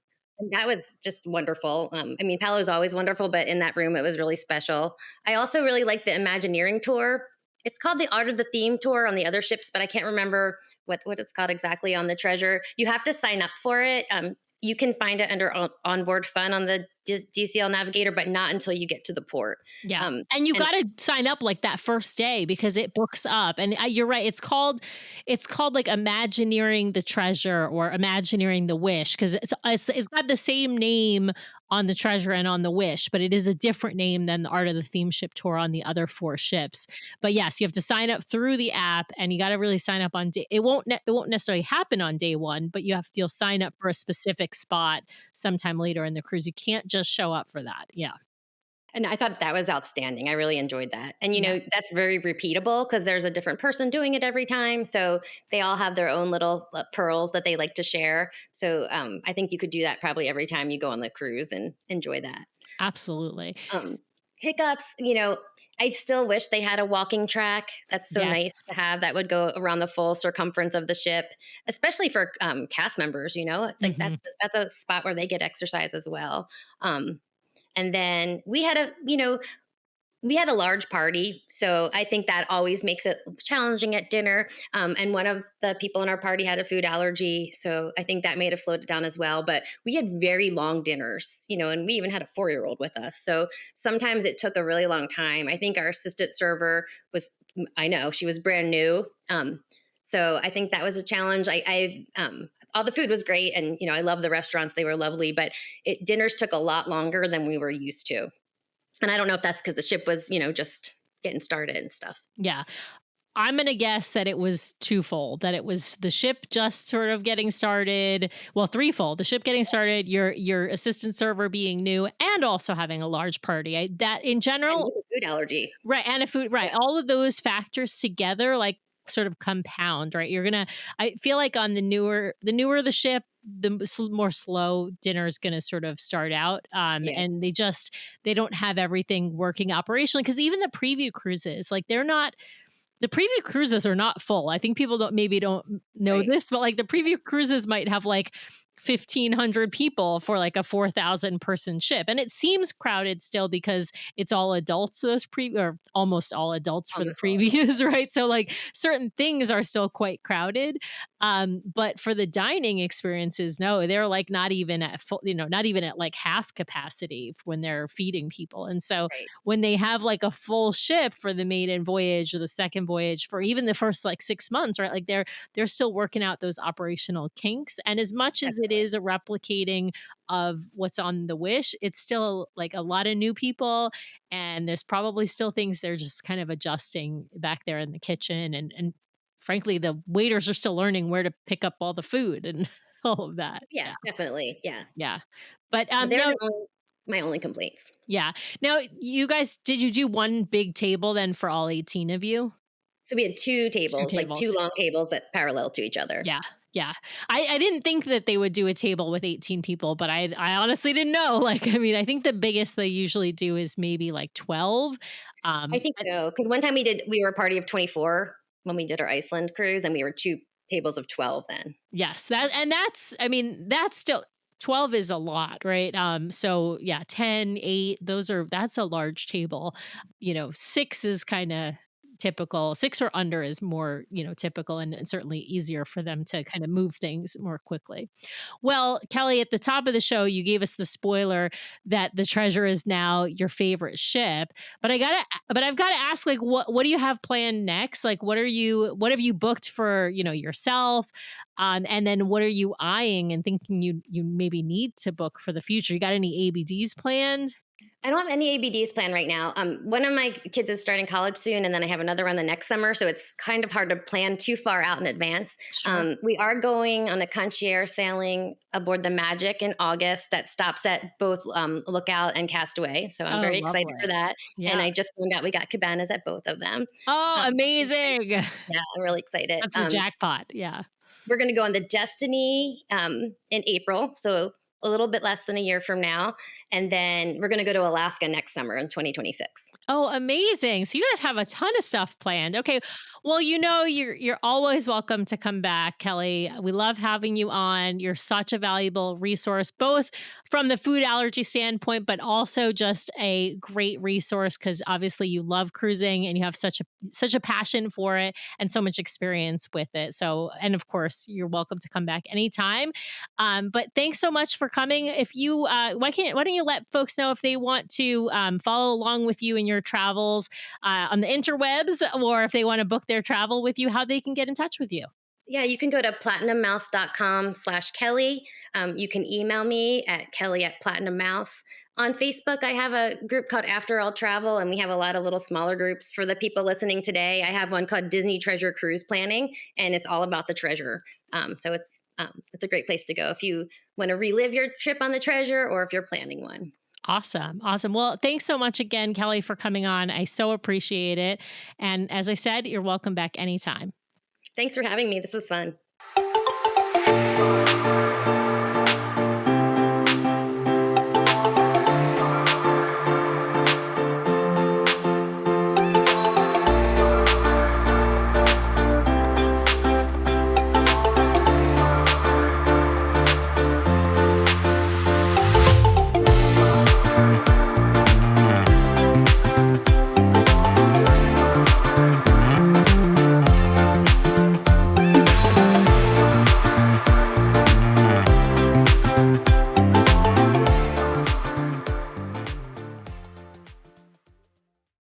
that was just wonderful. I mean, Palo is always wonderful, but in that room, it was really special. I also really like the Imagineering tour. It's called the Art of the Theme tour on the other ships, but I can't remember what it's called exactly on the Treasure. You have to sign up for it. You can find it under onboard fun on the DCL Navigator, but not until you get to the port. Yeah. Um, And you and gotta sign up, like, that first day because it books up, and, you're right, it's called, like, Imagineering the Treasure or Imagineering the Wish, 'cause it's got the same name on the Treasure and on the Wish, but it is a different name than the Art of the Theme Ship tour on the other 4 ships. But, yes, you have to sign up through the app, and you gotta really sign up on day it won't necessarily happen on day 1, but you'll sign up for a specific spot sometime later in the cruise. You can't just show up for that. Yeah. And I thought that was outstanding. I really enjoyed that. And, Yeah. that's very repeatable because there's a different person doing it every time. So they all have their own little pearls that they like to share. So I think you could do that probably every time you go on the cruise and enjoy that. Absolutely. Um, Hiccups, I still wish they had a walking track. That's so Yes. nice to have. That would go around the full circumference of the ship, especially for cast members. Like Mhm. that's a spot where they get exercise as well. Um, and then we had a large party, so I think that always makes it challenging at dinner. And one of the people in our party had a food allergy, so I think that may have slowed it down as well. But we had very long dinners, and we even had a 4-year-old with us. So sometimes it took a really long time. I think our assistant server I know, she was brand new. So I think that was a challenge. All the food was great, and I love the restaurants; they were lovely. But dinners took a lot longer than we were used to. And I don't know if that's because the ship was, just getting started and stuff. Yeah. I'm gonna guess that it was twofold, that it was the ship just sort of getting started, well, threefold, the ship getting started, your assistant server being new, and also having a large party. That in And general. with a food allergy. Right, and a food, right, Yeah, all of those factors together, like, sort of compound, right? I feel like on the newer the ship, more slow dinner is gonna sort of start out, yeah, and they don't have everything working operationally. Because even the preview cruises, like, the preview cruises are not full. I think people don't know right. this, but, like, the preview cruises might have, like, 1,500 people for, like, a 4,000 person ship, and it seems crowded still because it's all adults, or almost all adults for the Almost all previews, right? So, like, certain things are still quite crowded, but for the dining experiences, no, they're, like, not even at full, not even at, like, half capacity when they're feeding people. And so right. when they have, like, a full ship for the maiden voyage or the second voyage, for even the first, like, 6 months, right? Like, they're still working out those operational kinks. And as much as it Definitely. is a replicating of what's on the Wish, it's still like a lot of new people. And there's probably still things they're just kind of adjusting back there in the kitchen. And frankly, the waiters are still learning where to pick up all the food and all of that. Yeah, Yeah. definitely. Yeah. Yeah. But But they're now, my only complaints. yeah. Now, you guys, did you do one big table then for all 18 of you? So we had two Two tables, like two tables. long tables that parallel to each other. Yeah. Yeah. I didn't think that they would do a table with 18 people, but I honestly didn't know. Like, I mean, I think the biggest they usually do is maybe like 12. I think And so, because one time we were a party of 24 when we did our Iceland cruise, and we were 2 tables of 12 then. yes, that's I mean, that's still 12 is a lot, right? So yeah, 10, 8, that's a large table. 6 is kind of typical. 6 or under is more, typical and certainly easier for them to kind of move things more quickly. Well, Kelly, at the top of the show, you gave us the spoiler that the Treasure is now your favorite ship. But I've gotta ask, like, what do you have planned next? Like, what have you booked for, yourself? And then what are you eyeing and thinking you maybe need to book for the future? You got any ABDs planned? I don't have any ABDs planned right now. One of my kids is starting college soon, and then I have another one the next summer. So it's kind of hard to plan too far out in advance. Sure. We are going on a concierge sailing aboard the Magic in August that stops at both Lookout and Castaway. So I'm Oh, very excited for lovely. that. And Yeah. I just found out we got cabanas at both of them. Oh, Um, amazing. yeah, I'm really excited. That's the jackpot. Yeah. We're going to go on the Destiny in April. So a little bit less than a year from now. And then we're going to go to Alaska next summer in 2026. Oh, amazing. So you guys have a ton of stuff planned. Okay. Well, you're always welcome to come back, Kelly. We love having you on. You're such a valuable resource, both from the food allergy standpoint, but also just a great resource because obviously you love cruising and you have such a passion for it and so much experience with it. So, and of course, you're welcome to come back anytime. But thanks so much for coming. If you why don't you let folks know if they want to follow along with you in your travels on the interwebs, or if they want to book their travel with you, how they can get in touch with you? Yeah, you can go to platinummouse.com/Kelly. You can email me at Kelly@platinummouse. On Facebook, I have a group called After All Travel, and we have a lot of little smaller groups for the people listening today. I have one called Disney Treasure Cruise Planning, and it's all about the treasure. So it's a great place to go if you want to relive your trip on the treasure or if you're planning one. Awesome. Awesome. Well, thanks so much again, Kelly, for coming on. I so appreciate it. And as I said, you're welcome back anytime. Thanks for having me. This was fun.